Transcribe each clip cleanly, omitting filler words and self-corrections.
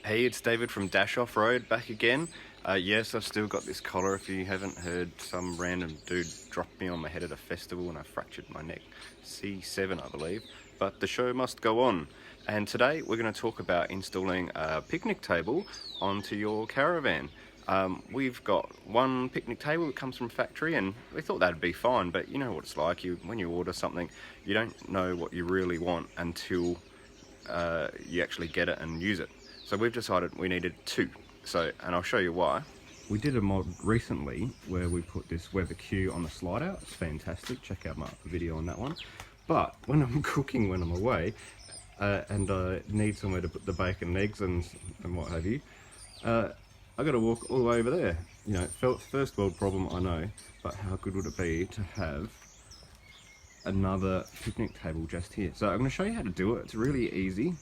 Hey, it's David from Dash Off Road back again. Yes, I've still got this collar. If you haven't heard, some random dude dropped me on my head at a festival and I fractured my neck. C7, I believe. But the show must go on. And today we're going to talk about installing a picnic table onto your caravan. We've got one picnic table that comes from factory and we thought that'd be fine, but you know what it's like. When you order something, you don't know what you really want until you actually get it and use it. So we've decided we needed two. And I'll show you why. We did a mod recently where we put this Weber Q on the slide out. It's fantastic. Check out my video on that one. But when I'm cooking, when I'm away, and I need somewhere to put the bacon and eggs and what have you, I got to walk all the way over there. You know, first world problem, I know, but how good would it be to have another picnic table just here? So I'm going to show you how to do it. It's really easy.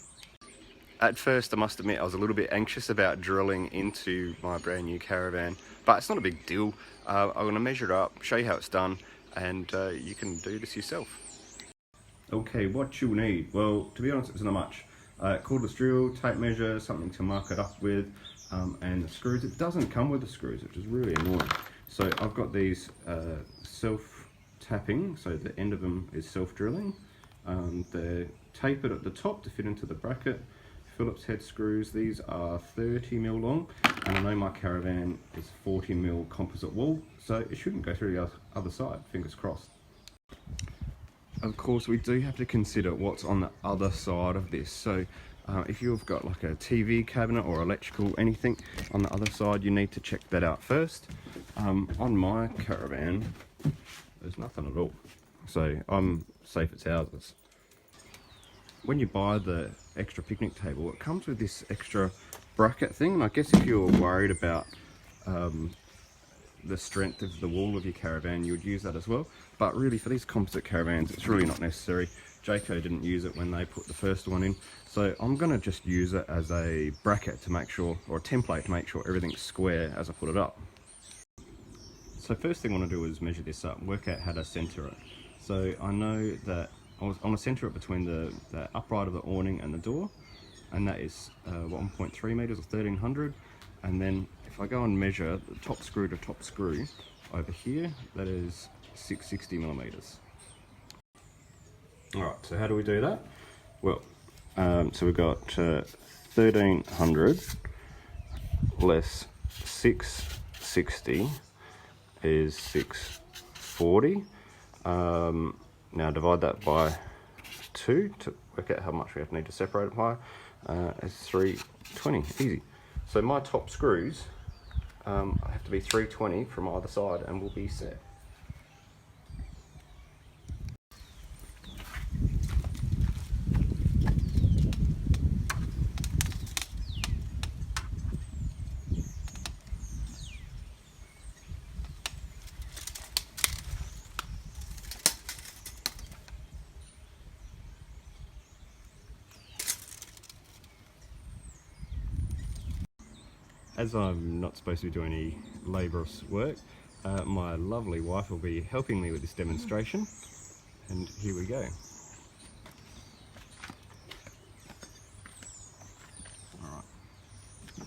At first, I must admit, I was a little bit anxious about drilling into my brand new caravan, but it's not a big deal. I'm going to measure it up, show you how it's done, and you can do this yourself. Okay, what you need? Well, to be honest, it's not much. Cordless drill, tape measure, something to mark it up with, and the screws. It doesn't come with the screws, which is really annoying. So I've got these self-tapping, so the end of them is self-drilling. They're tapered at the top to fit into the bracket. Phillips head screws. These are 30mm long, and I know my caravan is 40mm composite wool, so it shouldn't go through the other side, fingers crossed. Of course, we do have to consider what's on the other side of this. So if you've got like a TV cabinet or electrical, anything on the other side, you need to check that out first. On my caravan, there's nothing at all, so I'm safe it's houses. When you buy the extra picnic table, it comes with this extra bracket thing, and I guess if you're worried about the strength of the wall of your caravan, you would use that as well. But really, for these composite caravans, it's really not necessary. Jayco didn't use it when they put the first one in, so I'm going to just use it as a bracket to make sure, or a template to make sure everything's square as I put it up. So first thing I want to do is measure this up, work out how to center it. So I know that I want to center it between the upright of the awning and the door, and that is 1.3 meters or 1300. And then if I go and measure the top screw to top screw over here, that is 660 millimeters. All right, so how do we do that? Well, so we've got 1300 less 660 is 640. Now divide that by 2 to work out how much we need to separate it by. It's 320, easy. So my top screws have to be 320 from either side and we'll be set. As I'm not supposed to be doing any laborious work, my lovely wife will be helping me with this demonstration, and here we go. Alright, now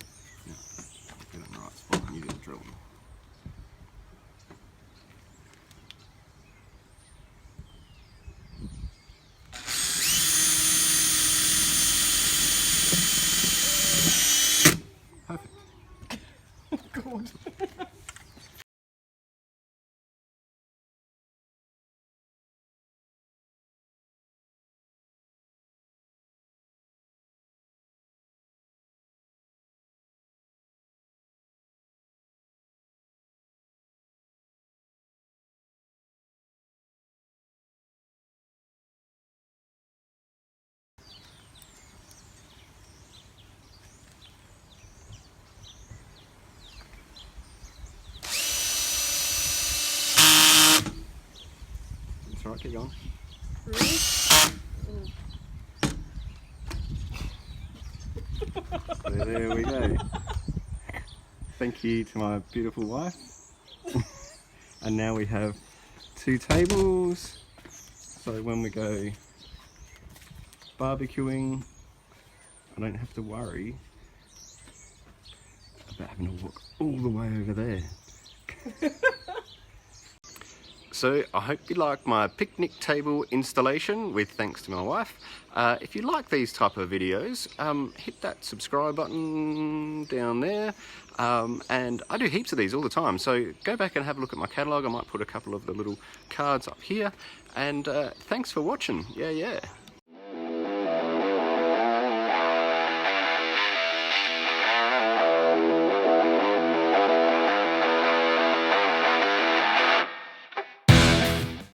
get it in the right spot and you do the drill. Perfect. God. Alright, keep going. So there we go. Thank you to my beautiful wife. And now we have 2 tables. So when we go barbecuing, I don't have to worry about having to walk all the way over there. So I hope you like my picnic table installation with thanks to my wife. If you like these type of videos, hit that subscribe button down there. And I do heaps of these all the time, so go back and have a look at my catalogue. I might put a couple of the little cards up here. And thanks for watching. Yeah.